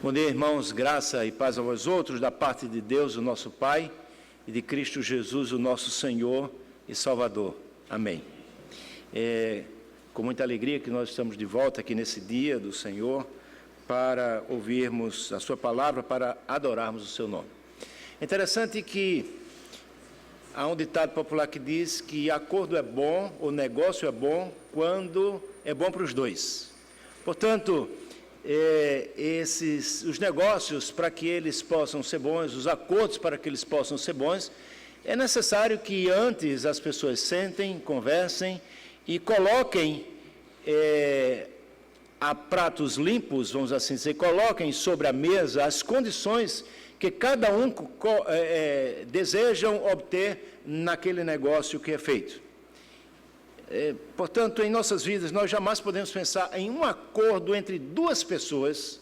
Bom dia, irmãos, graça e paz a vós outros, da parte de Deus, o nosso Pai, e de Cristo Jesus, o nosso Senhor e Salvador. Amém. Com muita alegria que nós estamos de volta aqui nesse dia do Senhor, para ouvirmos a sua palavra, para adorarmos o seu nome. É interessante que há um ditado popular que diz que acordo é bom, o negócio é bom, quando é bom para os dois. Portanto, os negócios, para que eles possam ser bons, os acordos para que eles possam ser bons, é necessário que antes as pessoas sentem, conversem e coloquem a pratos limpos, vamos assim dizer, coloquem sobre a mesa as condições que cada um desejam obter naquele negócio que é feito. Portanto, em nossas vidas, nós jamais podemos pensar em um acordo entre duas pessoas,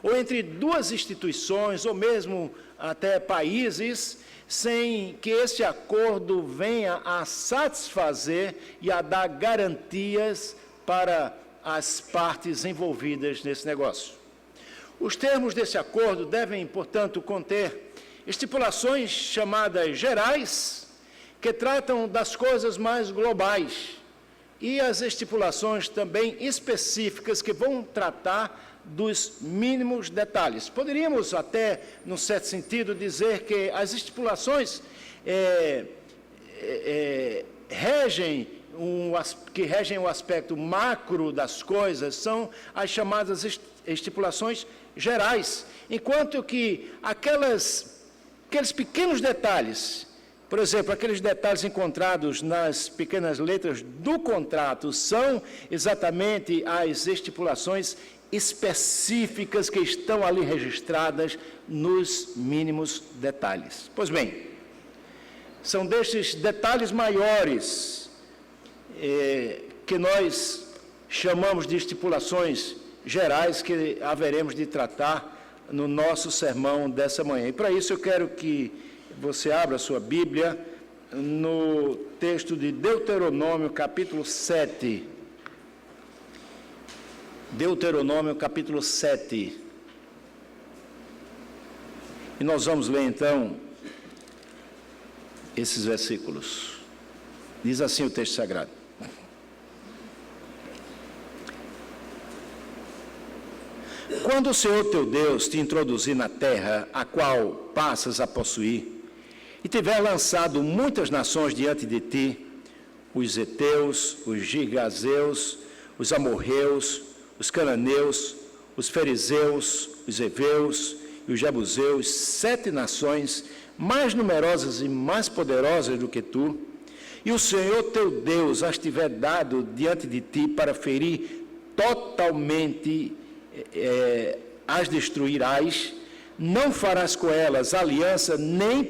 ou entre duas instituições, ou mesmo até países, sem que esse acordo venha a satisfazer e a dar garantias para as partes envolvidas nesse negócio. Os termos desse acordo devem, portanto, conter estipulações chamadas gerais, que tratam das coisas mais globais, e as estipulações também específicas que vão tratar dos mínimos detalhes. Poderíamos até, num certo sentido, dizer que as estipulações que regem o aspecto macro das coisas são as chamadas estipulações gerais, enquanto que aqueles pequenos detalhes, por exemplo, aqueles detalhes encontrados nas pequenas letras do contrato são exatamente as estipulações específicas que estão ali registradas nos mínimos detalhes. Pois bem, são destes detalhes maiores que nós chamamos de estipulações gerais que haveremos de tratar no nosso sermão dessa manhã. E para isso eu quero que você abra a sua Bíblia no texto de Deuteronômio, capítulo 7. Deuteronômio, capítulo 7. E nós vamos ler, então, esses versículos. Diz assim o texto sagrado. Quando o Senhor teu Deus te introduzir na terra, a qual passas a possuir, e tiver lançado muitas nações diante de ti, os heteus, os girgazeus, os amorreus, os cananeus, os fariseus, os heveus e os jebuseus, 7 nações mais numerosas e mais poderosas do que tu, e o Senhor teu Deus as tiver dado diante de ti para ferir totalmente, as destruirás, não farás com elas aliança, nem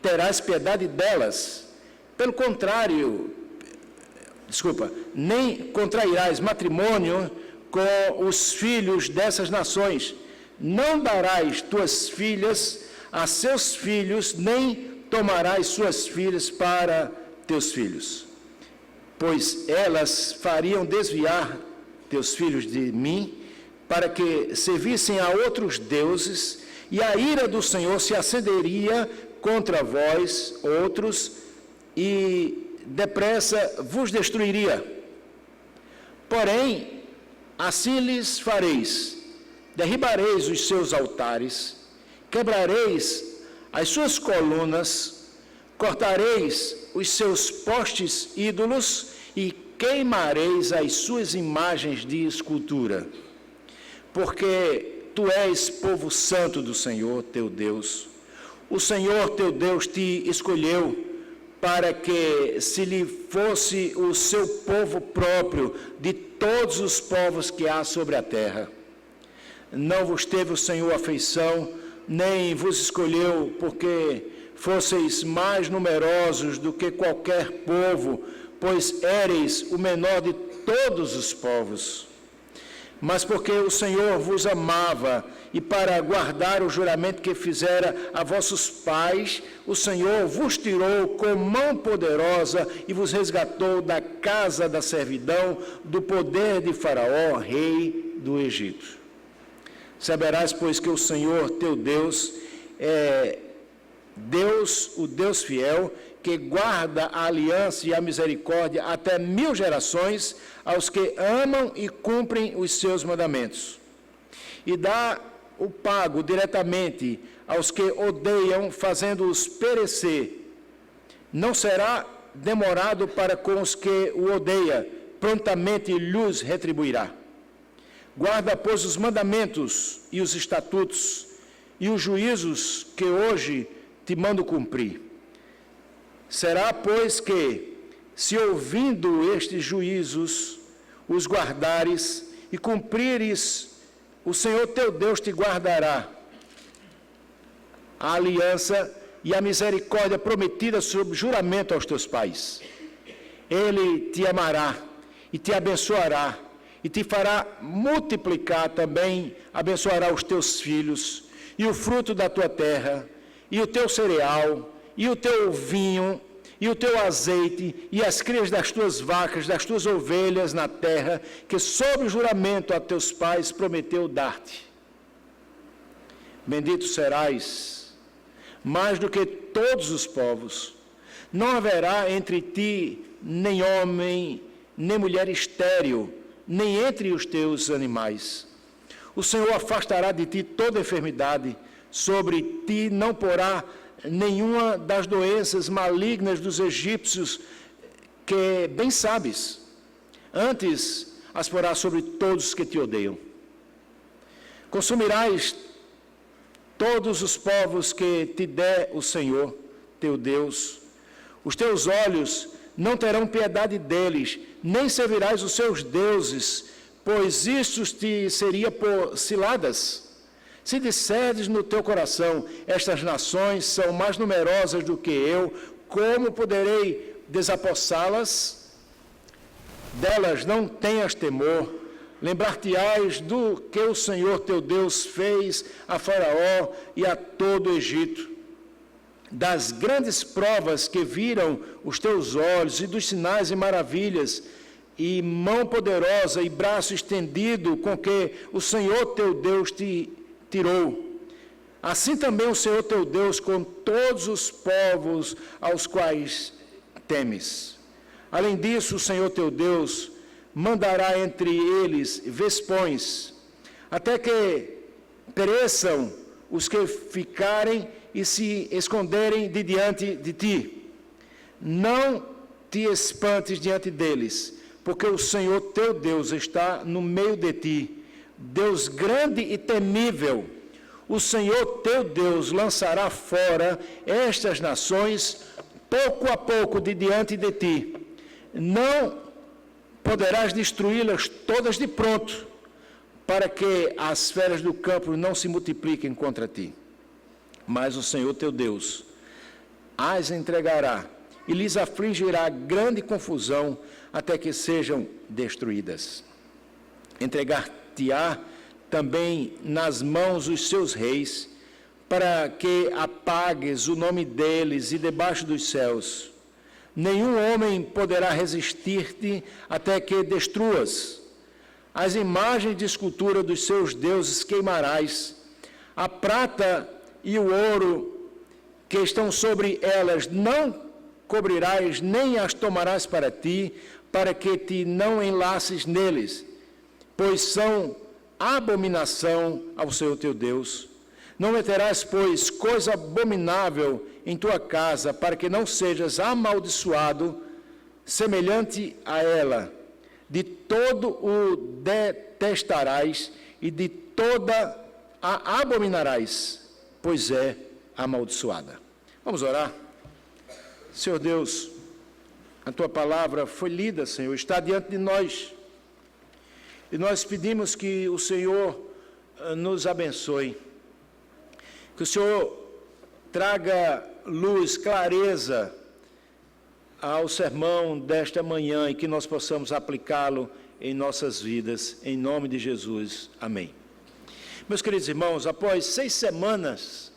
terás piedade delas. Pelo contrário, nem contrairás matrimônio com os filhos dessas nações. Não darás tuas filhas a seus filhos, nem tomarás suas filhas para teus filhos. Pois elas fariam desviar teus filhos de mim, para que servissem a outros deuses, e a ira do Senhor se acenderia contra vós outros, e depressa vos destruiria. Porém, assim lhes fareis: derribareis os seus altares, quebrareis as suas colunas, cortareis os seus postes ídolos, e queimareis as suas imagens de escultura. Porque tu és povo santo do Senhor teu Deus. O Senhor teu Deus te escolheu para que se lhe fosse o seu povo próprio de todos os povos que há sobre a terra. Não vos teve o Senhor afeição, nem vos escolheu porque fosseis mais numerosos do que qualquer povo, pois éreis o menor de todos os povos. Mas porque o Senhor vos amava, e para guardar o juramento que fizera a vossos pais, o Senhor vos tirou com mão poderosa e vos resgatou da casa da servidão, do poder de Faraó, rei do Egito. Saberás, pois, que o Senhor teu Deus é Deus, o Deus fiel, que guarda a aliança e a misericórdia até 1000 gerações aos que amam e cumprem os seus mandamentos. E dá o pago diretamente aos que odeiam, fazendo-os perecer. Não será demorado para com os que o odeia, prontamente lhes retribuirá. Guarda, pois, os mandamentos e os estatutos e os juízos que hoje te mando cumprir. Será, pois, que, se ouvindo estes juízos, os guardares e cumprires, o Senhor teu Deus te guardará a aliança e a misericórdia prometida sob juramento aos teus pais. Ele te amará e te abençoará, e te fará multiplicar também, abençoará os teus filhos, e o fruto da tua terra, e o teu cereal, e o teu vinho, e o teu azeite, e as crias das tuas vacas, das tuas ovelhas na terra, que sob juramento a teus pais prometeu dar-te. Bendito serás, mais do que todos os povos. Não haverá entre ti nem homem, nem mulher estéril, nem entre os teus animais. O Senhor afastará de ti toda enfermidade, sobre ti não porá nenhuma das doenças malignas dos egípcios, que bem sabes. Antes as porá sobre todos os que te odeiam. Consumirás todos os povos que te der o Senhor, teu Deus. Os teus olhos não terão piedade deles, nem servirás os seus deuses, pois isso te seria por ciladas. Se disseres no teu coração, estas nações são mais numerosas do que eu, como poderei desapossá-las? Delas não tenhas temor, lembrar-te-ás do que o Senhor teu Deus fez a Faraó e a todo o Egito, das grandes provas que viram os teus olhos, e dos sinais e maravilhas, e mão poderosa e braço estendido com que o Senhor teu Deus te tirou. Assim também o Senhor teu Deus com todos os povos aos quais temes. Além disso, o Senhor teu Deus mandará entre eles vespões, até que pereçam os que ficarem e se esconderem de diante de ti. Não te espantes diante deles, porque o Senhor teu Deus está no meio de ti, Deus grande e temível. O Senhor teu Deus lançará fora estas nações, pouco a pouco, de diante de ti. Não poderás destruí-las todas de pronto, para que as feras do campo não se multipliquem contra ti. Mas o Senhor teu Deus as entregará e lhes afligirá grande confusão até que sejam destruídas. Entregar-te-á também nas mãos os seus reis, para que apagues o nome deles e debaixo dos céus. Nenhum homem poderá resistir-te até que destruas. As imagens de escultura dos seus deuses queimarás, a prata e o ouro que estão sobre elas não cobrirás, nem as tomarás para ti, para que te não enlaces neles, pois são abominação ao Senhor teu Deus. Não meterás, pois, coisa abominável em tua casa, para que não sejas amaldiçoado, semelhante a ela. De todo o detestarás e de toda a abominarás, pois é amaldiçoada. Vamos orar? Senhor Deus, a tua palavra foi lida, Senhor, está diante de nós. E nós pedimos que o Senhor nos abençoe, que o Senhor traga luz, clareza ao sermão desta manhã e que nós possamos aplicá-lo em nossas vidas, em nome de Jesus. Amém. Meus queridos irmãos, após 6 semanas,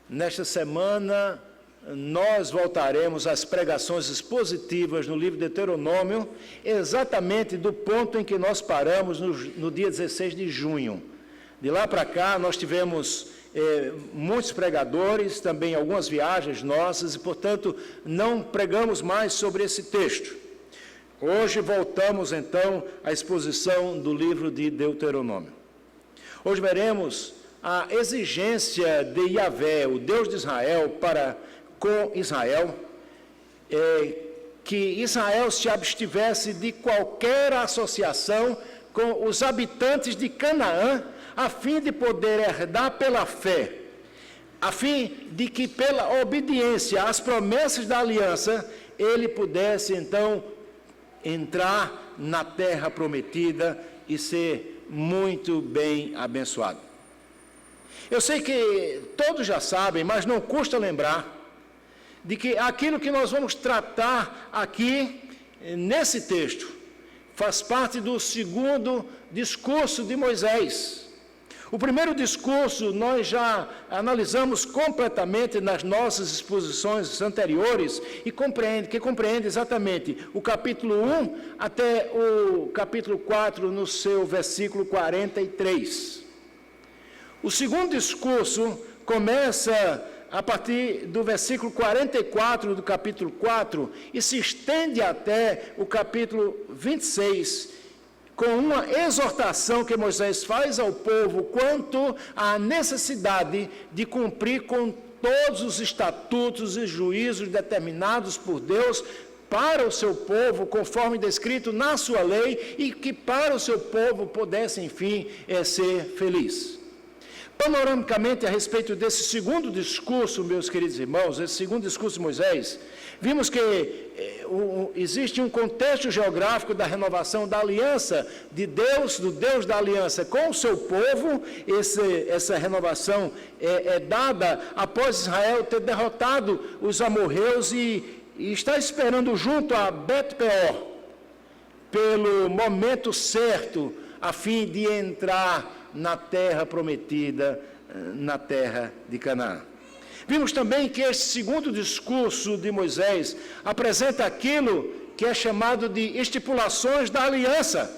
nesta semana nós voltaremos às pregações expositivas no livro de Deuteronômio, exatamente do ponto em que nós paramos no dia 16 de junho. De lá para cá, nós tivemos muitos pregadores, também algumas viagens nossas, e, portanto, não pregamos mais sobre esse texto. Hoje voltamos, então, à exposição do livro de Deuteronômio. Hoje veremos a exigência de Yahvé, o Deus de Israel, para com Israel, que Israel se abstivesse de qualquer associação com os habitantes de Canaã, a fim de poder herdar pela fé, a fim de que pela obediência às promessas da aliança, ele pudesse então entrar na terra prometida e ser muito bem abençoado. Eu sei que todos já sabem, mas não custa lembrar de que aquilo que nós vamos tratar aqui nesse texto faz parte do segundo discurso de Moisés. O primeiro discurso nós já analisamos completamente nas nossas exposições anteriores e compreende exatamente o capítulo 1 até o capítulo 4 no seu versículo 43. O segundo discurso começa a partir do versículo 44 do capítulo 4 e se estende até o capítulo 26, com uma exortação que Moisés faz ao povo quanto à necessidade de cumprir com todos os estatutos e juízos determinados por Deus para o seu povo, conforme descrito na sua lei, e que para o seu povo pudesse, enfim, ser feliz. Panoramicamente, a respeito desse segundo discurso, meus queridos irmãos, esse segundo discurso de Moisés, vimos que existe um contexto geográfico da renovação da aliança de Deus, do Deus da aliança com o seu povo. Essa renovação é dada após Israel ter derrotado os amorreus e está esperando junto a Bet-peor pelo momento certo, a fim de entrar na terra prometida, na terra de Canaã. Vimos também que este segundo discurso de Moisés apresenta aquilo que é chamado de estipulações da aliança.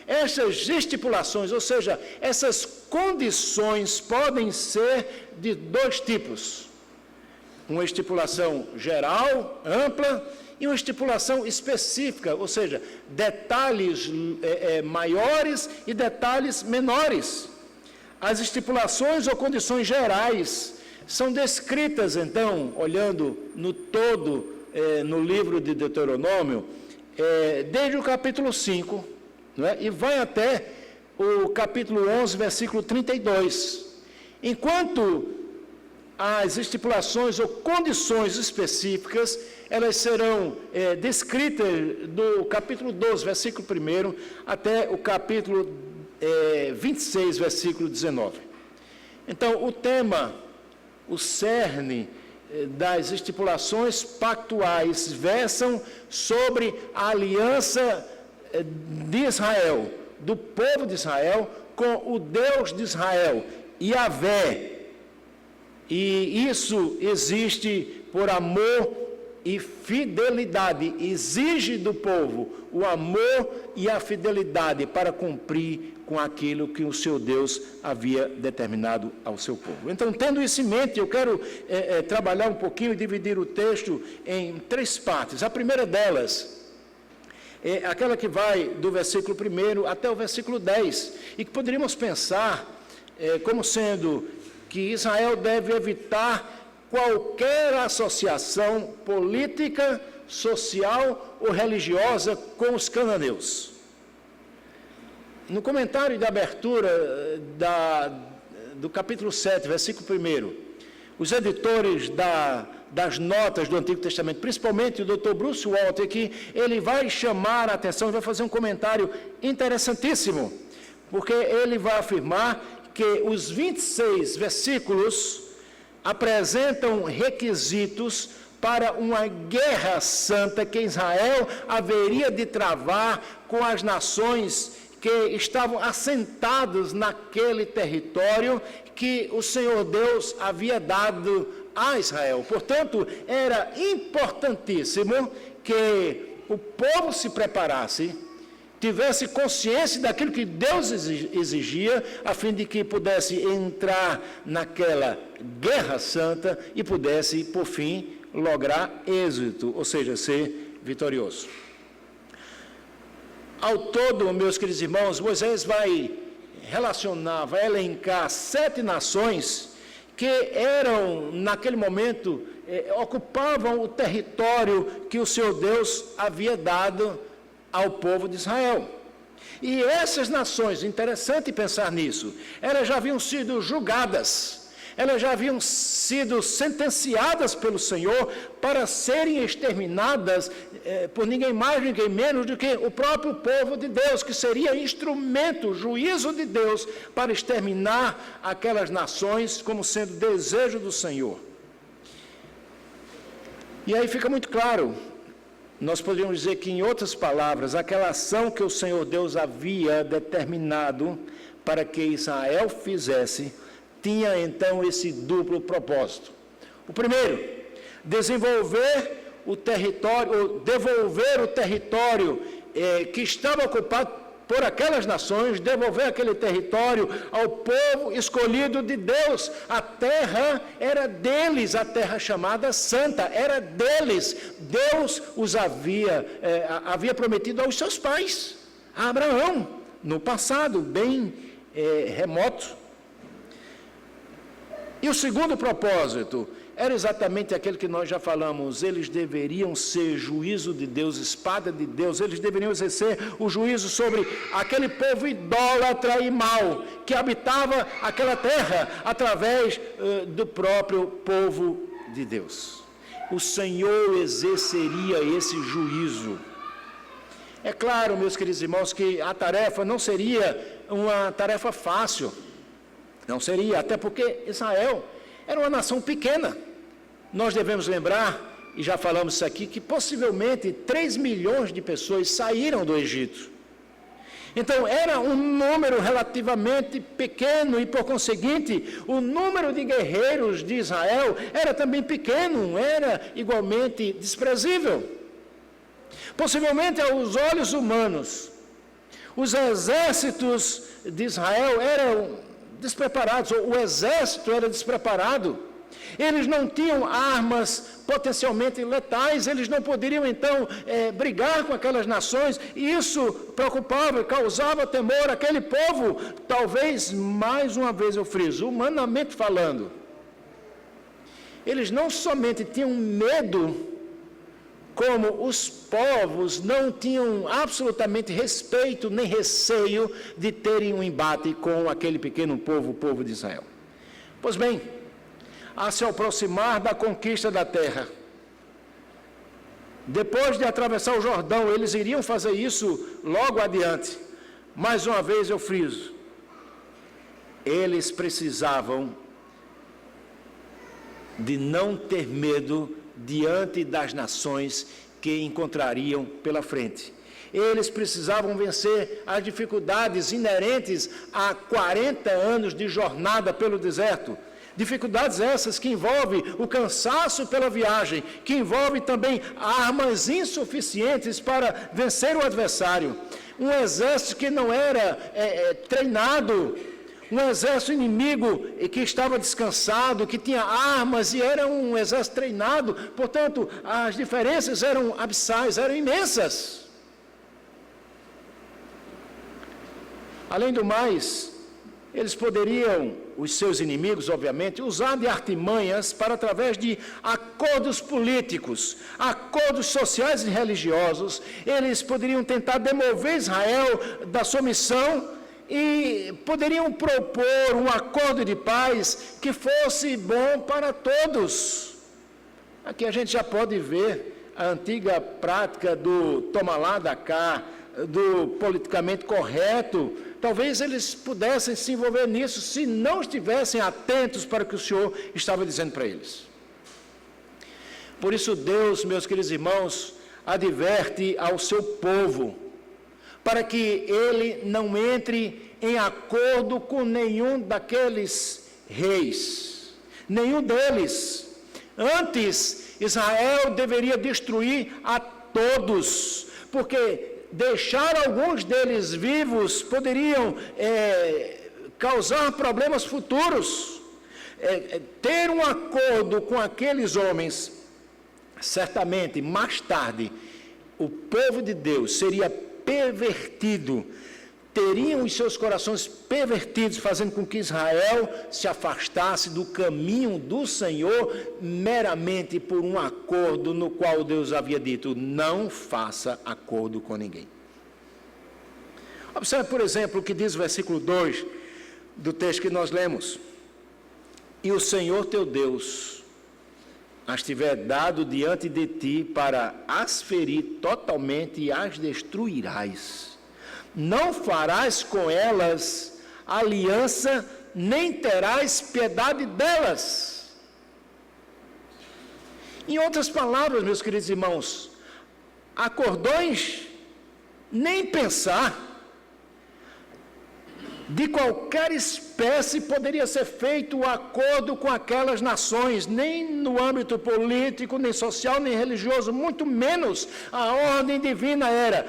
Essas estipulações, ou seja, essas condições podem ser de dois tipos. Uma estipulação geral, ampla, e uma estipulação específica, ou seja, detalhes maiores e detalhes menores. As estipulações ou condições gerais são descritas, então, olhando no todo, no livro de Deuteronômio, desde o capítulo 5, não é? E vai até o capítulo 11, versículo 32. Enquanto as estipulações ou condições específicas, elas serão descritas do capítulo 12, versículo 1, até o capítulo 26, versículo 19. Então, o tema, o cerne das estipulações pactuais versam sobre a aliança de Israel, do povo de Israel, com o Deus de Israel, Yahvé. E isso existe por amor e fidelidade, exige do povo o amor e a fidelidade para cumprir com aquilo que o seu Deus havia determinado ao seu povo. Então, tendo isso em mente, eu quero trabalhar um pouquinho e dividir o texto em três partes. A primeira delas é aquela que vai do versículo 1 até o versículo 10, e que poderíamos pensar como sendo que Israel deve evitar qualquer associação política, social ou religiosa com os cananeus. No comentário de abertura do capítulo 7, versículo 1, os editores das notas do Antigo Testamento, principalmente o Dr. Bruce Walter, que ele vai chamar a atenção, vai fazer um comentário interessantíssimo, porque ele vai afirmar que os 26 versículos apresentam requisitos para uma guerra santa que Israel haveria de travar com as nações que estavam assentados naquele território que o Senhor Deus havia dado a Israel. Portanto, era importantíssimo que o povo se preparasse tivesse consciência daquilo que Deus exigia, a fim de que pudesse entrar naquela guerra santa e pudesse, por fim, lograr êxito, ou seja, ser vitorioso. Ao todo, meus queridos irmãos, Moisés vai relacionar, vai elencar 7 nações que eram, naquele momento, ocupavam o território que o Senhor Deus havia dado ao povo de Israel. E essas nações, interessante pensar nisso, elas já haviam sido julgadas, elas já haviam sido sentenciadas pelo Senhor para serem exterminadas por ninguém mais, ninguém menos do que o próprio povo de Deus, que seria instrumento, juízo de Deus, para exterminar aquelas nações como sendo desejo do Senhor. E aí fica muito claro, nós poderíamos dizer que, em outras palavras, aquela ação que o Senhor Deus havia determinado para que Israel fizesse, tinha então esse duplo propósito. O primeiro, devolver o território que estava ocupado por aquelas nações, devolver aquele território ao povo escolhido de Deus. A terra era deles, a terra chamada Santa, era deles. Deus os havia prometido aos seus pais, a Abraão, no passado, bem remoto. E o segundo propósito era exatamente aquele que nós já falamos: eles deveriam ser juízo de Deus, espada de Deus, eles deveriam exercer o juízo sobre aquele povo idólatra e mau, que habitava aquela terra através do próprio povo de Deus. O Senhor exerceria esse juízo. É claro, meus queridos irmãos, que a tarefa não seria uma tarefa fácil. Não seria, até porque Israel era uma nação pequena. Nós devemos lembrar, e já falamos isso aqui, que possivelmente 3 milhões de pessoas saíram do Egito. Então, era um número relativamente pequeno e, por conseguinte, o número de guerreiros de Israel era também pequeno, era igualmente desprezível. Possivelmente, aos olhos humanos, os exércitos de Israel eram despreparados, ou o exército era despreparado. Eles não tinham armas potencialmente letais, eles não poderiam então brigar com aquelas nações, e isso preocupava e causava temor àquele povo. Talvez, mais uma vez eu friso, humanamente falando, eles não somente tinham medo, como os povos não tinham absolutamente respeito nem receio de terem um embate com aquele pequeno povo, o povo de Israel. Pois bem, a se aproximar da conquista da terra, depois de atravessar o Jordão, eles iriam fazer isso logo adiante. Mais uma vez eu friso, eles precisavam de não ter medo diante das nações que encontrariam pela frente. Eles precisavam vencer as dificuldades inerentes a 40 anos de jornada pelo deserto. Dificuldades essas que envolvem o cansaço pela viagem, que envolvem também armas insuficientes para vencer o adversário. Um exército que não era treinado, um exército inimigo que estava descansado, que tinha armas e era um exército treinado. Portanto, as diferenças eram abissais, eram imensas. Além do mais, eles poderiam, os seus inimigos, obviamente, usar de artimanhas para, através de acordos políticos, acordos sociais e religiosos, eles poderiam tentar demover Israel da sua missão e poderiam propor um acordo de paz que fosse bom para todos. Aqui a gente já pode ver a antiga prática do toma lá, dá cá, do politicamente correto. Talvez eles pudessem se envolver nisso se não estivessem atentos para o que o Senhor estava dizendo para eles. Por isso Deus, meus queridos irmãos, adverte ao seu povo para que ele não entre em acordo com nenhum daqueles reis, nenhum deles. Antes, Israel deveria destruir a todos, porque deixar alguns deles vivos poderiam causar problemas futuros. Ter um acordo com aqueles homens, certamente, mais tarde, o povo de Deus seria pervertido, teriam os seus corações pervertidos, fazendo com que Israel se afastasse do caminho do Senhor, meramente por um acordo no qual Deus havia dito: não faça acordo com ninguém. Observe, por exemplo, o que diz o versículo 2 do texto que nós lemos: e o Senhor teu Deus as tiver dado diante de ti para as ferir totalmente e as destruirás. Não farás com elas aliança, nem terás piedade delas. Em outras palavras, meus queridos irmãos, acordões, nem pensar. De qualquer espécie poderia ser feito o acordo com aquelas nações, nem no âmbito político, nem social, nem religioso, muito menos a ordem divina era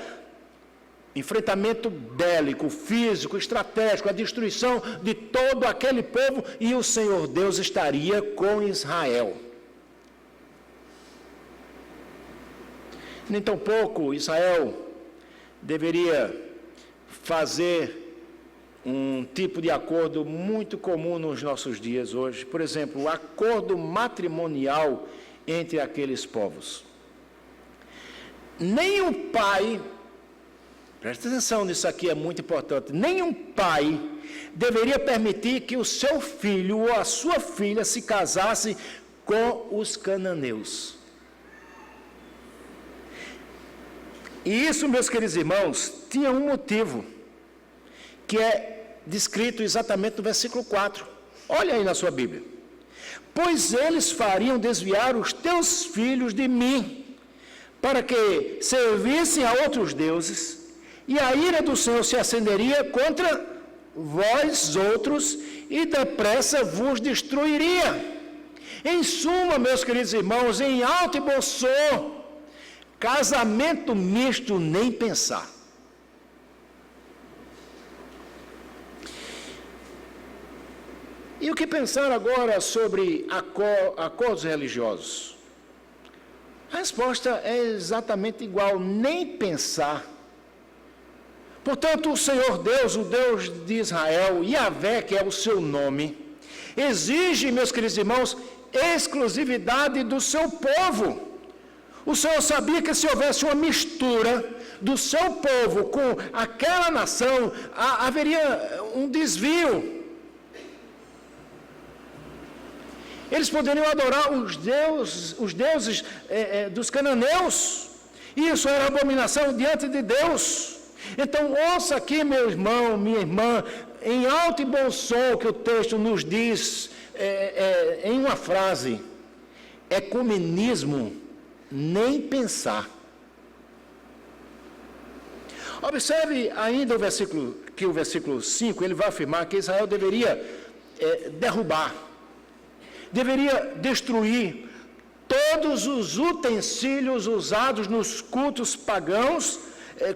enfrentamento bélico, físico, estratégico, a destruição de todo aquele povo, e o Senhor Deus estaria com Israel. Nem tampouco Israel deveria fazer um tipo de acordo muito comum nos nossos dias hoje. Por exemplo, o acordo matrimonial entre aqueles povos. Nenhum pai, presta atenção nisso aqui, é muito importante, nenhum pai deveria permitir que o seu filho ou a sua filha se casasse com os cananeus. E isso, meus queridos irmãos, tinha um motivo, que é descrito exatamente no versículo 4. Olha aí na sua Bíblia. Pois eles fariam desviar os teus filhos de mim, para que servissem a outros deuses, e a ira do Senhor se acenderia contra vós outros, e depressa vos destruiria. Em suma, meus queridos irmãos, em alto e bom som, casamento misto, nem pensar. E o que pensar agora sobre acordos religiosos? A resposta é exatamente igual, nem pensar. Portanto, o Senhor Deus, o Deus de Israel, Yahvé, que é o seu nome, exige, meus queridos irmãos, exclusividade do seu povo. O Senhor sabia que se houvesse uma mistura do seu povo com aquela nação, haveria um desvio. Eles poderiam adorar os deuses dos cananeus. Isso era abominação diante de Deus. Então, ouça aqui, meu irmão, minha irmã, em alto e bom som que o texto nos diz, em uma frase: ecumenismo, nem pensar. Observe ainda o versículo 5, ele vai afirmar que Israel deveria derrubar, deveria destruir todos os utensílios usados nos cultos pagãos,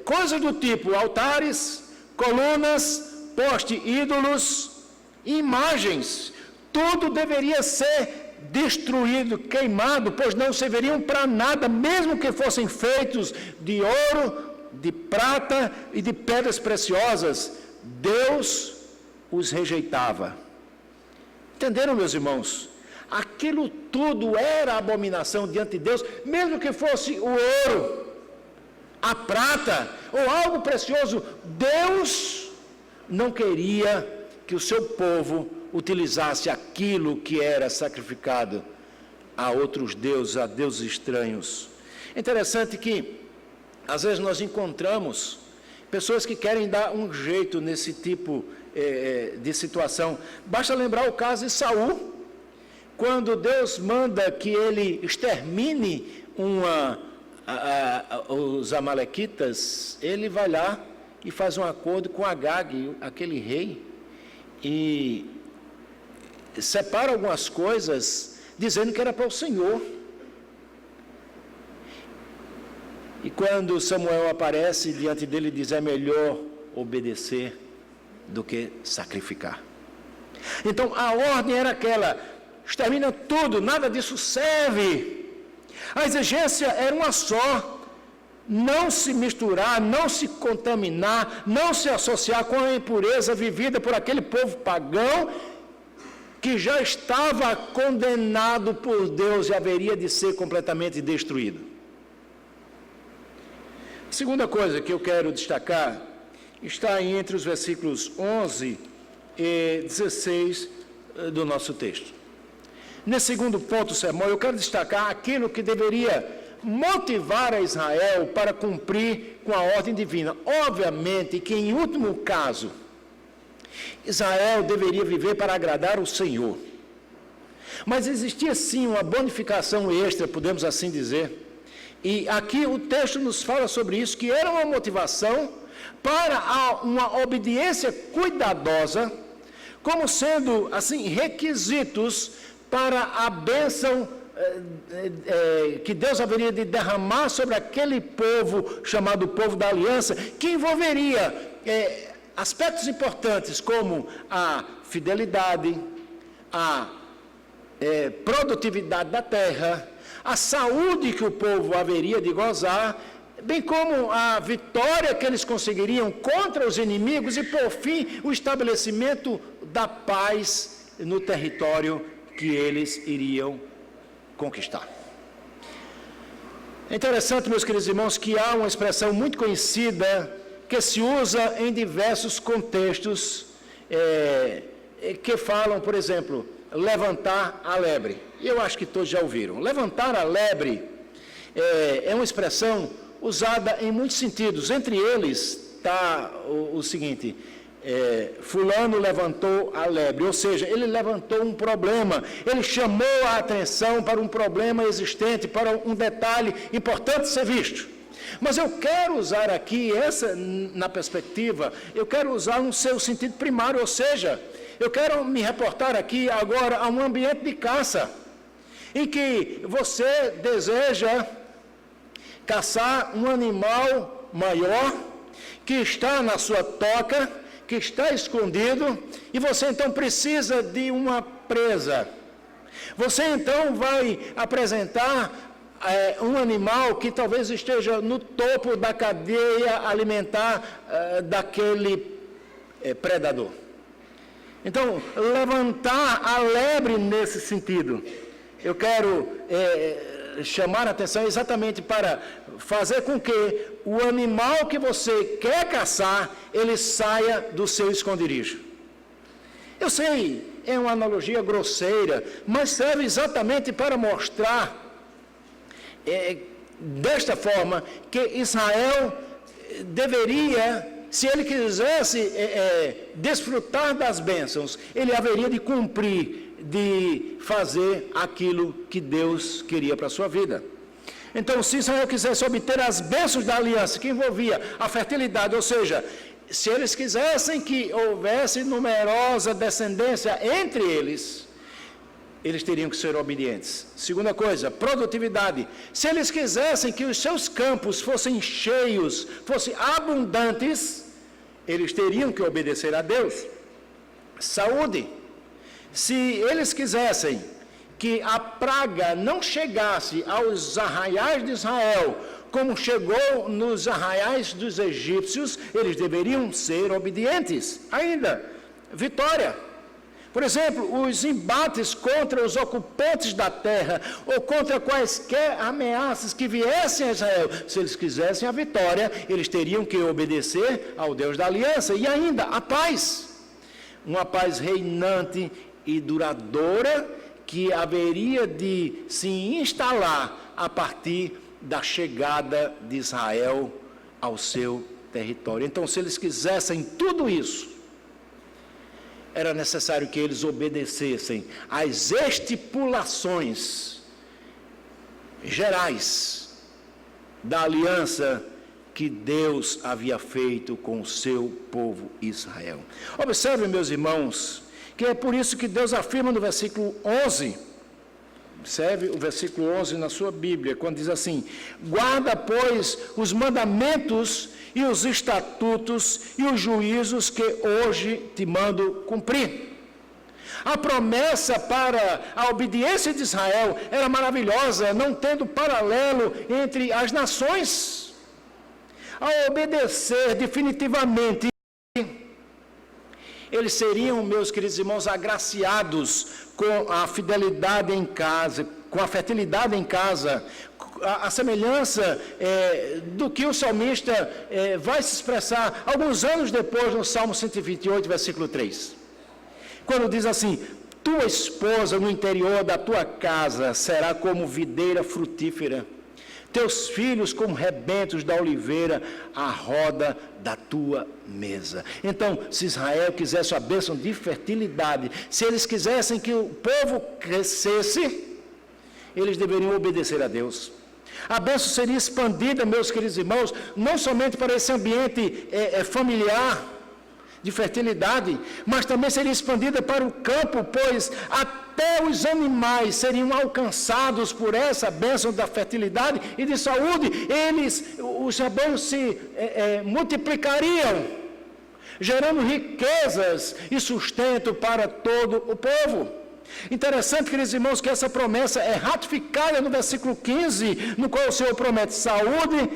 coisas do tipo altares, colunas, poste ídolos, imagens, tudo deveria ser destruído, queimado, pois não serviriam para nada, mesmo que fossem feitos de ouro, de prata e de pedras preciosas. Deus os rejeitava. Entenderam, meus irmãos? Aquilo tudo era abominação diante de Deus, mesmo que fosse o ouro, a prata ou algo precioso. Deus não queria que o seu povo utilizasse aquilo que era sacrificado a outros deuses, a deuses estranhos. Interessante que, às vezes, nós encontramos pessoas que querem dar um jeito nesse tipo de situação. Basta lembrar o caso de Saul, quando Deus manda que ele extermine os amalequitas, ele vai lá e faz um acordo com Agag, aquele rei, e separa algumas coisas, dizendo que era para o Senhor. E quando Samuel aparece diante dele, diz: é melhor obedecer do que sacrificar. Então a ordem era aquela: extermina tudo, nada disso serve. A exigência era uma só: não se misturar, não se contaminar, não se associar com a impureza vivida por aquele povo pagão que já estava condenado por Deus e haveria de ser completamente destruído. A segunda coisa que eu quero destacar está entre os versículos 11 e 16 do nosso texto. Nesse segundo ponto do sermão, eu quero destacar aquilo que deveria motivar a Israel para cumprir com a ordem divina. Obviamente que, em último caso, Israel deveria viver para agradar o Senhor. Mas existia sim uma bonificação extra, podemos assim dizer. E aqui o texto nos fala sobre isso, que era uma motivação para uma obediência cuidadosa, como sendo, assim, requisitos para a bênção que Deus haveria de derramar sobre aquele povo, chamado povo da aliança, que envolveria aspectos importantes como a fidelidade, a produtividade da terra, a saúde que o povo haveria de gozar, bem como a vitória que eles conseguiriam contra os inimigos e, por fim, o estabelecimento da paz no território que eles iriam conquistar. É interessante, meus queridos irmãos, que há uma expressão muito conhecida que se usa em diversos contextos que falam, por exemplo, levantar a lebre. Eu acho que todos já ouviram. Levantar a lebre é uma expressão usada em muitos sentidos. Entre eles está o seguinte: fulano levantou a lebre, ou seja, ele levantou um problema, ele chamou a atenção para um problema existente, para um detalhe importante ser visto. Mas eu quero usar aqui na perspectiva, eu quero usar no seu sentido primário, ou seja, eu quero me reportar aqui agora a um ambiente de caça, em que você deseja caçar um animal maior, que está na sua toca, que está escondido, e você então precisa de uma presa. Você então vai apresentar um animal que talvez esteja no topo da cadeia alimentar daquele predador. Então, levantar a lebre nesse sentido. Eu quero chamar a atenção exatamente para fazer com que o animal que você quer caçar, ele saia do seu esconderijo. Eu sei, é uma analogia grosseira, mas serve exatamente para mostrar desta forma que Israel deveria, se ele quisesse desfrutar das bênçãos, ele haveria de cumprir, de fazer aquilo que Deus queria para a sua vida. Então, se Israel quisesse obter as bênçãos da aliança, que envolvia a fertilidade, ou seja, se eles quisessem que houvesse numerosa descendência entre eles, eles teriam que ser obedientes. Segunda coisa, produtividade. Se eles quisessem que os seus campos fossem cheios, fossem abundantes, eles teriam que obedecer a Deus. Saúde. Se eles quisessem que a praga não chegasse aos arraiais de Israel, como chegou nos arraiais dos egípcios, eles deveriam ser obedientes. Ainda, vitória. Por exemplo, os embates contra os ocupantes da terra, ou contra quaisquer ameaças que viessem a Israel, se eles quisessem a vitória, eles teriam que obedecer ao Deus da aliança. E ainda, a paz. Uma paz reinante e duradoura, que haveria de se instalar a partir da chegada de Israel ao seu território. Então, se eles quisessem tudo isso, era necessário que eles obedecessem às estipulações gerais da aliança que Deus havia feito com o seu povo Israel. Observe, meus irmãos, que é por isso que Deus afirma no versículo 11 Observe o versículo 11 na sua Bíblia, quando diz assim: guarda, pois, os mandamentos e os estatutos e os juízos que hoje te mando cumprir. A promessa para a obediência de Israel era maravilhosa, não tendo paralelo entre as nações. Ao obedecer definitivamente, eles seriam, meus queridos irmãos, agraciados com a fidelidade em casa, com a fertilidade em casa, a semelhança do que o salmista vai se expressar alguns anos depois no Salmo 128, versículo 3. Quando diz assim: tua esposa no interior da tua casa será como videira frutífera, teus filhos como rebentos da oliveira à roda da tua mesa. Então, se Israel quisesse a bênção de fertilidade, se eles quisessem que o povo crescesse, eles deveriam obedecer a Deus. A bênção seria expandida, meus queridos irmãos, não somente para esse ambiente familiar de fertilidade, mas também seria expandida para o campo, pois até os animais seriam alcançados por essa bênção da fertilidade e de saúde. Os rebanhos se multiplicariam, gerando riquezas e sustento para todo o povo. Interessante, queridos irmãos, que essa promessa é ratificada no versículo 15, no qual o Senhor promete saúde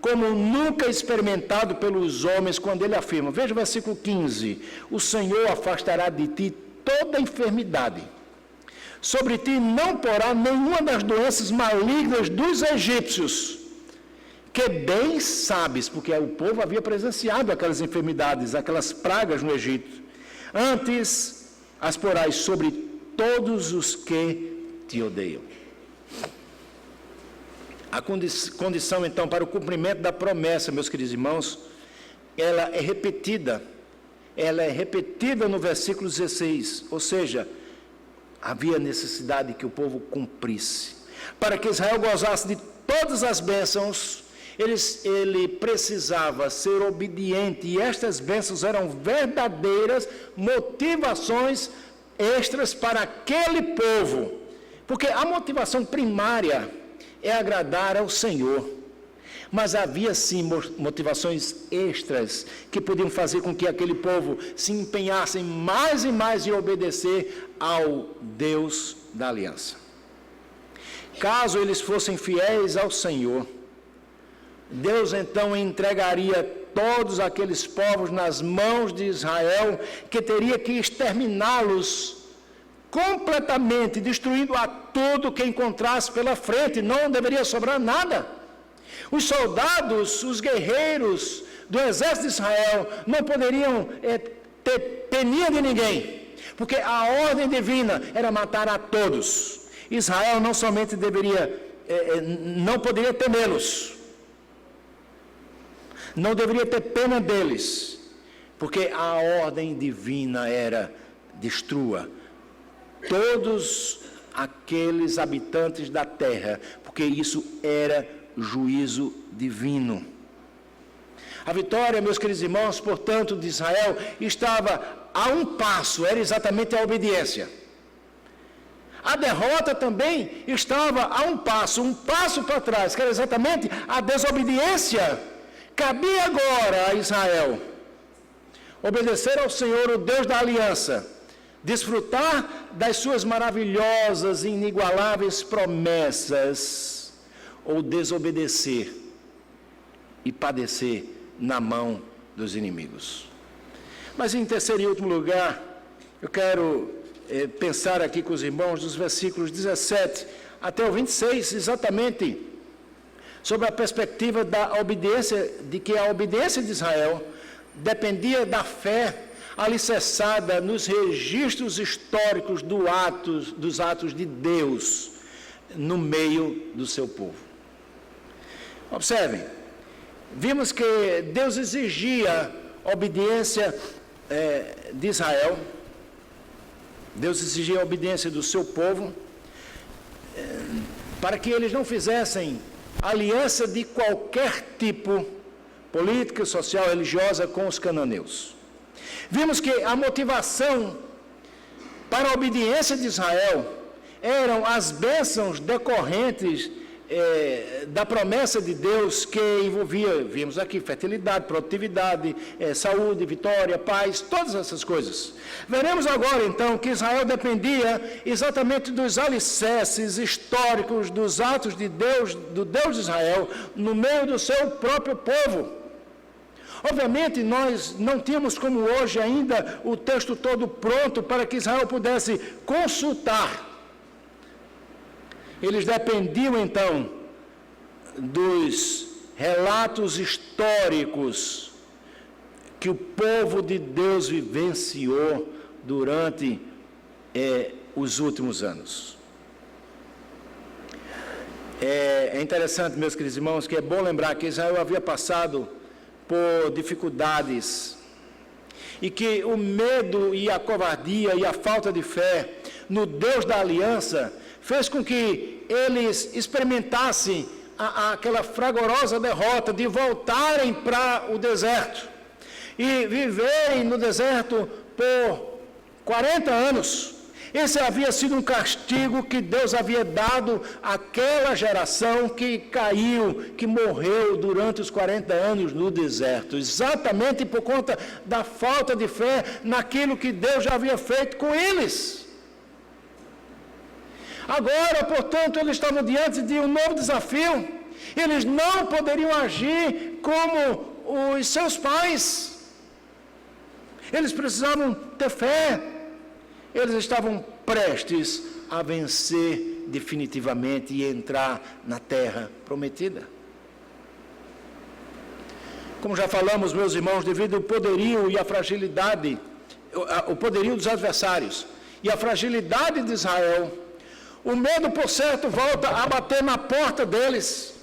como nunca experimentado pelos homens, quando ele afirma, veja o versículo 15, o Senhor afastará de ti toda enfermidade, sobre ti não porá nenhuma das doenças malignas dos egípcios, que bem sabes, porque o povo havia presenciado aquelas enfermidades, aquelas pragas no Egito, antes as porás sobre todos os que te odeiam. A condição, então, para o cumprimento da promessa, meus queridos irmãos, ela é repetida no versículo 16, ou seja, havia necessidade que o povo cumprisse. Para que Israel gozasse de todas as bênçãos, ele precisava ser obediente, e estas bênçãos eram verdadeiras motivações extras para aquele povo, porque a motivação primária é agradar ao Senhor, mas havia sim motivações extras que podiam fazer com que aquele povo se empenhasse mais e mais em obedecer ao Deus da aliança. Caso eles fossem fiéis ao Senhor, Deus então entregaria todos aqueles povos nas mãos de Israel, que teria que exterminá-los completamente, destruindo a tudo que encontrasse pela frente, não deveria sobrar nada. Os soldados, os guerreiros do exército de Israel não poderiam ter pena de ninguém, porque a ordem divina era matar a todos. Israel não somente não poderia temê-los, não deveria ter pena deles, porque a ordem divina era: destrua todos aqueles habitantes da terra, porque isso era juízo divino. A vitória, meus queridos irmãos, portanto, de Israel estava a um passo, era exatamente a obediência. A derrota também estava a um passo para trás, que era exatamente a desobediência. Cabia agora a Israel obedecer ao Senhor, o Deus da aliança, desfrutar das suas maravilhosas e inigualáveis promessas, ou desobedecer e padecer na mão dos inimigos. Mas em terceiro e último lugar, eu quero pensar aqui com os irmãos dos versículos 17 até o 26, exatamente sobre a perspectiva da obediência, de que a obediência de Israel dependia da fé alicerçada nos registros históricos dos atos de Deus no meio do seu povo. Observem, vimos que Deus exigia obediência de Israel, Deus exigia a obediência do seu povo, para que eles não fizessem aliança de qualquer tipo, política, social, religiosa, com os cananeus. Vimos que a motivação para a obediência de Israel eram as bênçãos decorrentes da promessa de Deus, que envolvia, vimos aqui, fertilidade, produtividade, saúde, vitória, paz, todas essas coisas. Veremos agora então que Israel dependia exatamente dos alicerces históricos, dos atos de Deus, do Deus de Israel, no meio do seu próprio povo. Obviamente, nós não tínhamos como hoje ainda o texto todo pronto para que Israel pudesse consultar. Eles dependiam, então, dos relatos históricos que o povo de Deus vivenciou durante os últimos anos. É interessante, meus queridos irmãos, que é bom lembrar que Israel havia passado por dificuldades e que o medo e a covardia e a falta de fé no Deus da aliança fez com que eles experimentassem aquela fragorosa derrota de voltarem para o deserto e viverem no deserto por 40 anos. Esse havia sido um castigo que Deus havia dado àquela geração que caiu, que morreu durante os 40 anos no deserto, exatamente por conta da falta de fé naquilo que Deus já havia feito com eles. Agora, portanto, eles estavam diante de um novo desafio. Eles não poderiam agir como os seus pais. Eles precisavam ter fé. Eles estavam prestes a vencer definitivamente e entrar na terra prometida. Como já falamos, meus irmãos, devido ao poderio e à fragilidade, o poderio dos adversários e a fragilidade de Israel, o medo, por certo, volta a bater na porta deles.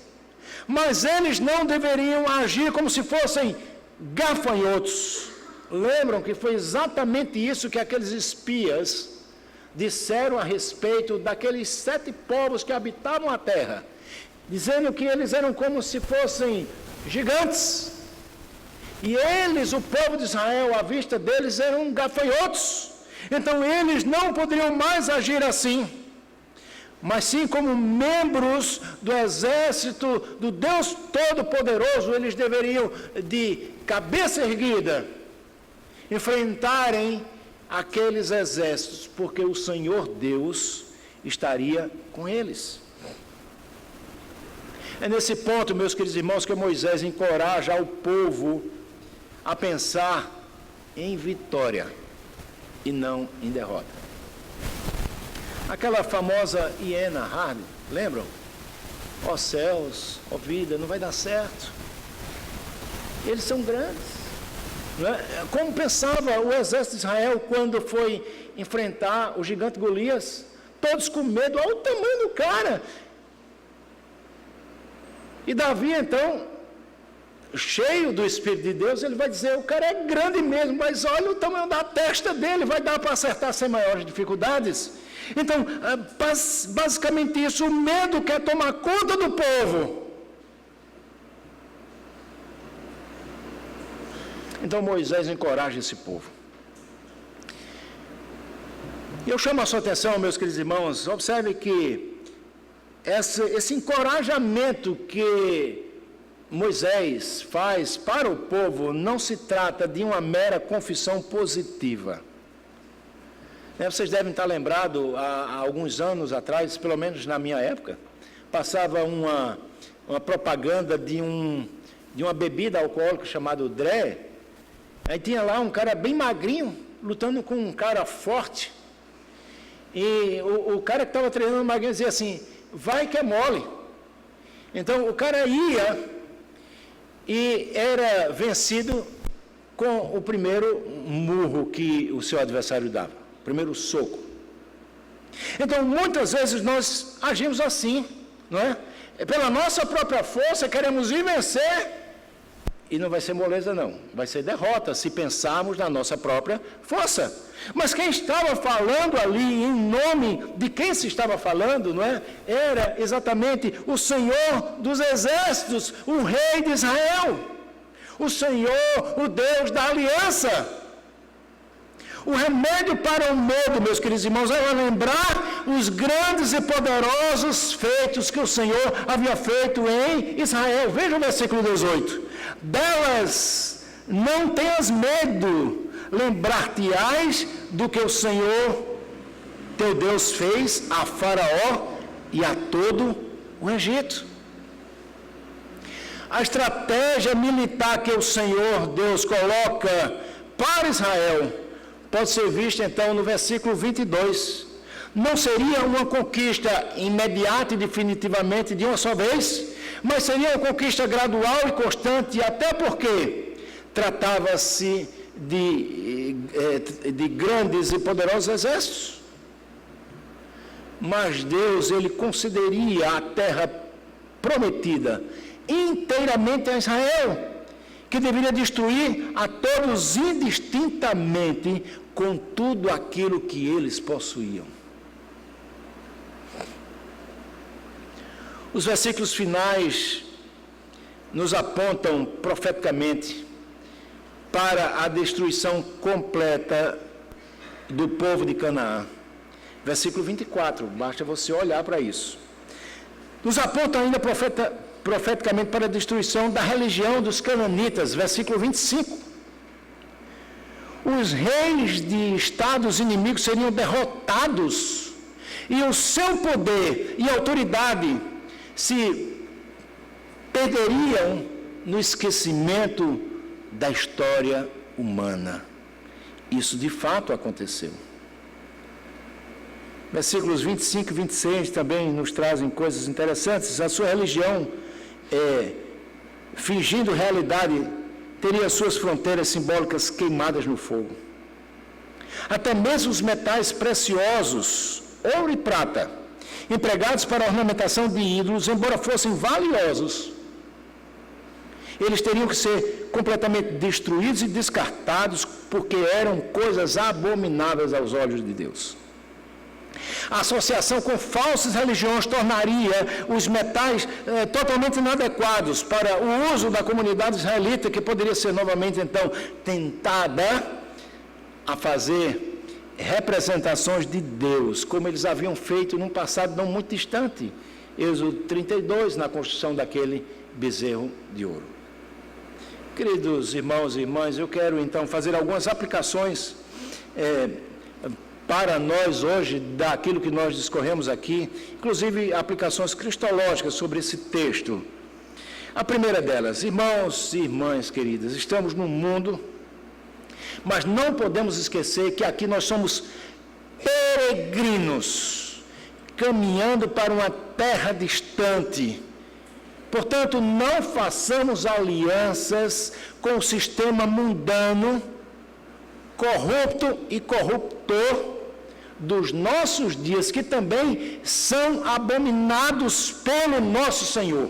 Mas eles não deveriam agir como se fossem gafanhotos. Lembram que foi exatamente isso que aqueles espias disseram a respeito daqueles 7 povos que habitavam a terra, dizendo que eles eram como se fossem gigantes. E eles, o povo de Israel, à vista deles, eram gafanhotos. Então eles não poderiam mais agir assim, mas sim como membros do exército do Deus Todo-Poderoso. Eles deveriam, de cabeça erguida, enfrentarem aqueles exércitos, porque o Senhor Deus estaria com eles. É nesse ponto, meus queridos irmãos, que Moisés encoraja o povo a pensar em vitória e não em derrota. Aquela famosa hiena Hardy, lembram? Ó céus, ó vida, não vai dar certo. Eles são grandes. Não é? Como pensava o exército de Israel quando foi enfrentar o gigante Golias? Todos com medo, olha o tamanho do cara. E Davi, então, cheio do Espírito de Deus, ele vai dizer, o cara é grande mesmo, mas olha o tamanho da testa dele, vai dar para acertar sem maiores dificuldades. Então, basicamente isso, o medo quer tomar conta do povo. Então Moisés encoraja esse povo. E eu chamo a sua atenção, meus queridos irmãos, observe que esse encorajamento que Moisés faz para o povo não se trata de uma mera confissão positiva. Vocês devem estar lembrados, há alguns anos atrás, pelo menos na minha época, passava uma propaganda de uma bebida alcoólica chamada Dré. Aí tinha lá um cara bem magrinho, lutando com um cara forte. E o cara que estava treinando magrinho dizia assim, vai que é mole. Então o cara ia e era vencido com o primeiro murro que o seu adversário dava. Primeiro soco. Então, muitas vezes nós agimos assim, não é? Pela nossa própria força, queremos ir vencer, e não vai ser moleza não, vai ser derrota, se pensarmos na nossa própria força. Mas quem estava falando ali, em nome de quem se estava falando, não é? Era exatamente o Senhor dos Exércitos, o Rei de Israel, o Senhor, o Deus da aliança. O remédio para o medo, meus queridos irmãos, é lembrar os grandes e poderosos feitos que o Senhor havia feito em Israel. Veja o versículo 18. Delas não tenhas medo, lembrar-te-ás do que o Senhor teu Deus fez a Faraó e a todo o Egito. A estratégia militar que o Senhor Deus coloca para Israel pode ser vista então no versículo 22. Não seria uma conquista imediata e definitivamente de uma só vez, mas seria uma conquista gradual e constante, até porque tratava-se de grandes e poderosos exércitos. Mas Deus, Ele concederia a terra prometida inteiramente a Israel, que deveria destruir a todos indistintamente com tudo aquilo que eles possuíam. Os versículos finais nos apontam profeticamente para a destruição completa do povo de Canaã. Versículo 24, basta você olhar para isso. Nos aponta ainda profeticamente para a destruição da religião dos cananitas, versículo 25. Os reis de estados inimigos seriam derrotados e o seu poder e autoridade se perderiam no esquecimento da história humana. Isso de fato aconteceu. Versículos 25 e 26 também nos trazem coisas interessantes. A sua religião, fingindo realidade, teria suas fronteiras simbólicas queimadas no fogo. Até mesmo os metais preciosos, ouro e prata, empregados para a ornamentação de ídolos, embora fossem valiosos, eles teriam que ser completamente destruídos e descartados, porque eram coisas abomináveis aos olhos de Deus. A associação com falsas religiões tornaria os metais totalmente inadequados para o uso da comunidade israelita, que poderia ser novamente, então, tentada a fazer representações de Deus, como eles haviam feito num passado não muito distante. Êxodo 32, na construção daquele bezerro de ouro. Queridos irmãos e irmãs, eu quero, então, fazer algumas aplicações para nós hoje, daquilo que nós discorremos aqui, inclusive aplicações cristológicas sobre esse texto. A primeira delas, irmãos e irmãs queridas, estamos num mundo, mas não podemos esquecer que aqui nós somos peregrinos, caminhando para uma terra distante. Portanto, não façamos alianças com o sistema mundano, corrupto e corruptor dos nossos dias, que também são abominados pelo nosso Senhor.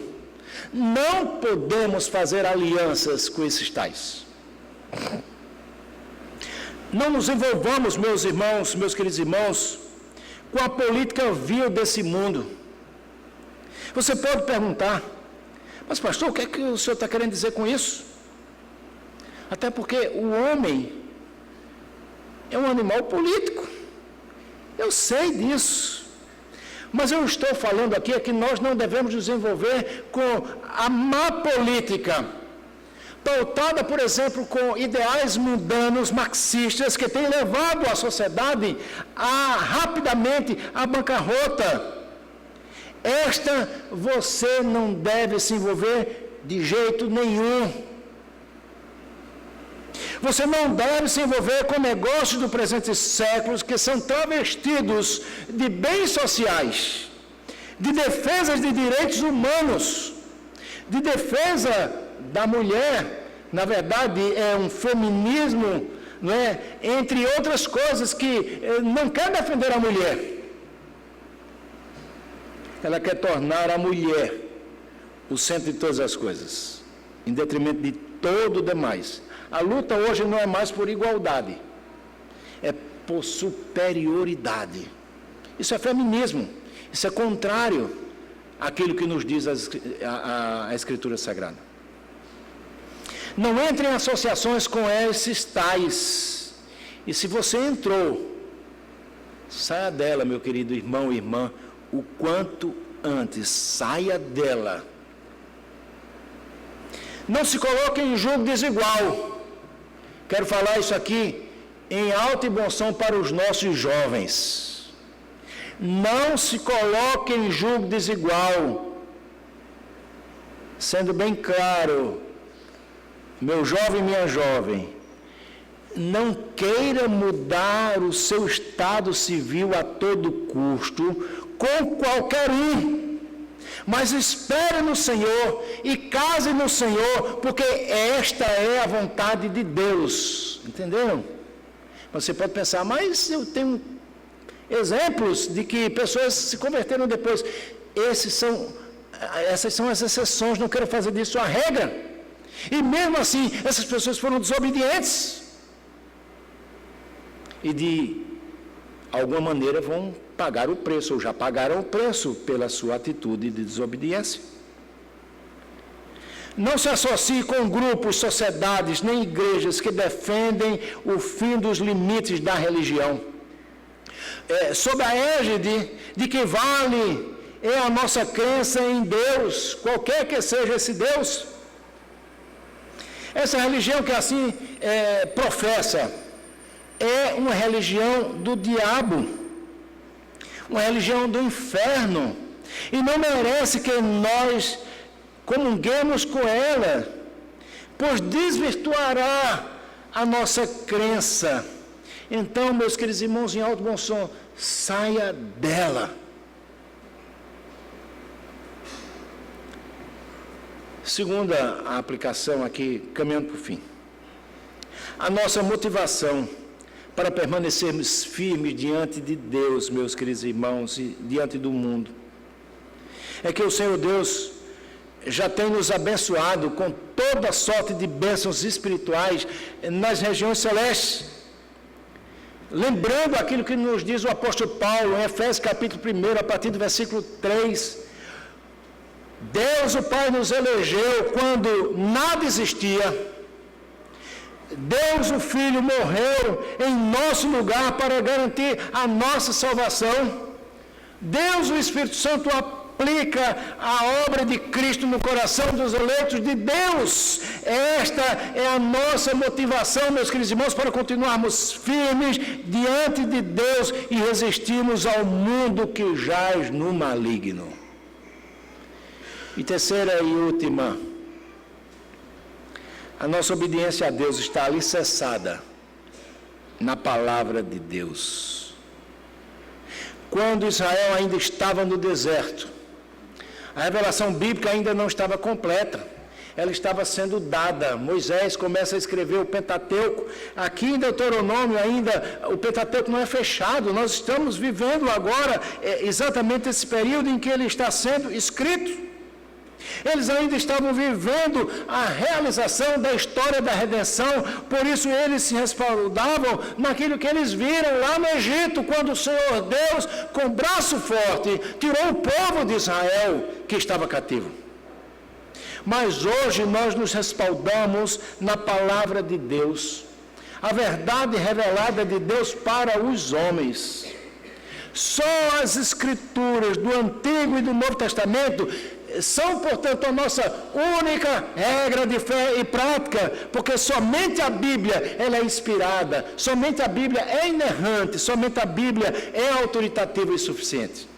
Não podemos fazer alianças com esses tais. Não nos envolvamos, meus irmãos, meus queridos irmãos, com a política vil desse mundo. Você pode perguntar, mas pastor, o que é que o senhor está querendo dizer com isso? Até porque o homem é um animal político. Eu sei disso. Mas eu estou falando aqui que nós não devemos nos envolver com a má política, pautada, por exemplo, com ideais mundanos marxistas que têm levado a sociedade rapidamente à bancarrota. Esta você não deve se envolver de jeito nenhum. Você não deve se envolver com negócios do presente século que são travestidos de bens sociais, de defesas de direitos humanos, de defesa da mulher. Na verdade, é um feminismo, não é? Entre outras coisas, que não quer defender a mulher. Ela quer tornar a mulher o centro de todas as coisas, em detrimento de todo o demais. A luta hoje não é mais por igualdade, é por superioridade. Isso é feminismo, isso é contrário àquilo que nos diz a Escritura Sagrada. Não entre em associações com esses tais. E se você entrou, Saia dela, meu querido irmão e irmã, o quanto antes, saia dela. Não se coloque em julgo desigual. Quero falar isso aqui em alta e bom som para os nossos jovens. Não se coloque em julgo desigual. Sendo bem claro, meu jovem e minha jovem, não queira mudar o seu estado civil a todo custo, com qualquer um, mas espere no Senhor e case no Senhor, porque esta é a vontade de Deus, entenderam? Você pode pensar, mas eu tenho exemplos de que pessoas se converteram depois. Essas são as exceções, não quero fazer disso a regra, e mesmo assim, essas pessoas foram desobedientes, e de alguma maneira vão pagar o preço, ou já pagaram o preço pela sua atitude de desobediência. Não se associe com grupos, sociedades, nem igrejas que defendem o fim dos limites da religião. Sob a égide de que vale é a nossa crença em Deus, qualquer que seja esse Deus. Essa religião que assim professa, é uma religião do diabo, uma religião do inferno, e não merece que nós comunguemos com ela, pois desvirtuará a nossa crença. Então, meus queridos irmãos, em alto bom som, saia dela. Segunda aplicação aqui, caminhando para o fim. A nossa motivação para permanecermos firmes diante de Deus, meus queridos irmãos, e diante do mundo, é que o Senhor Deus já tem nos abençoado com toda sorte de bênçãos espirituais nas regiões celestes. Lembrando aquilo que nos diz o apóstolo Paulo, em Efésios capítulo 1, a partir do versículo 3, Deus o Pai nos elegeu quando nada existia. Deus o Filho morreu em nosso lugar para garantir a nossa salvação. Deus o Espírito Santo aplica a obra de Cristo no coração dos eleitos de Deus. Esta é a nossa motivação, meus queridos irmãos, para continuarmos firmes diante de Deus e resistirmos ao mundo que jaz no maligno. E terceira e última, a nossa obediência a Deus está alicerçada na palavra de Deus. Quando Israel ainda estava no deserto, a revelação bíblica ainda não estava completa, ela estava sendo dada. Moisés começa a escrever o Pentateuco. Aqui em Deuteronômio ainda o Pentateuco não é fechado, nós estamos vivendo agora exatamente esse período em que ele está sendo escrito. Eles ainda estavam vivendo a realização da história da redenção, por isso eles se respaldavam naquilo que eles viram lá no Egito, quando o Senhor Deus, com braço forte, tirou o povo de Israel que estava cativo. Mas hoje nós nos respaldamos na palavra de Deus, a verdade revelada de Deus para os homens. Só as Escrituras do Antigo e do Novo Testamento são, portanto, a nossa única regra de fé e prática, porque somente a Bíblia ela é inspirada, somente a Bíblia é inerrante, somente a Bíblia é autoritativa e suficiente.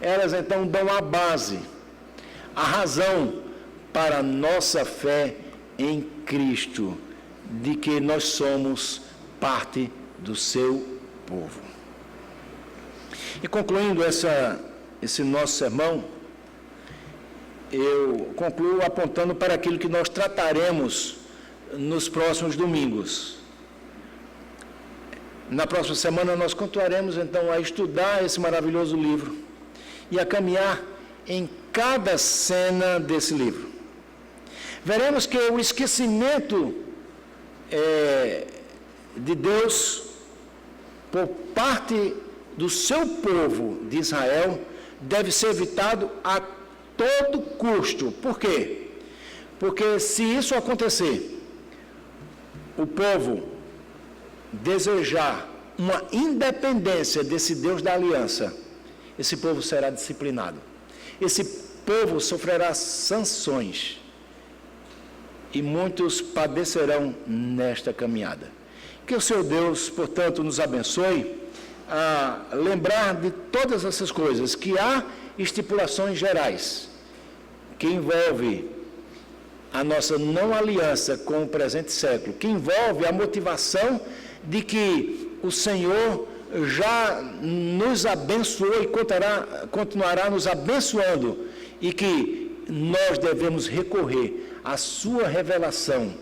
Elas então dão a base, a razão para a nossa fé em Cristo, de que nós somos parte do seu povo. E concluindo esse nosso sermão, eu concluo apontando para aquilo que nós trataremos nos próximos domingos. Na próxima semana nós continuaremos então a estudar esse maravilhoso livro e a caminhar em cada cena desse livro. Veremos que o esquecimento de Deus por parte do seu povo de Israel deve ser evitado a todo custo. Por quê? Porque se isso acontecer, o povo desejar uma independência desse Deus da aliança, esse povo será disciplinado. Esse povo sofrerá sanções. E muitos padecerão nesta caminhada. Que o Senhor Deus, portanto, nos abençoe a lembrar de todas essas coisas, que há estipulações gerais, que envolve a nossa não aliança com o presente século, que envolve a motivação de que o Senhor já nos abençoou e continuará nos abençoando, e que nós devemos recorrer à sua revelação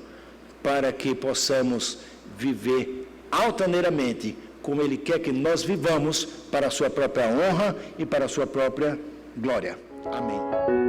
para que possamos viver altaneiramente como Ele quer que nós vivamos, para a sua própria honra e para a sua própria glória. Amém.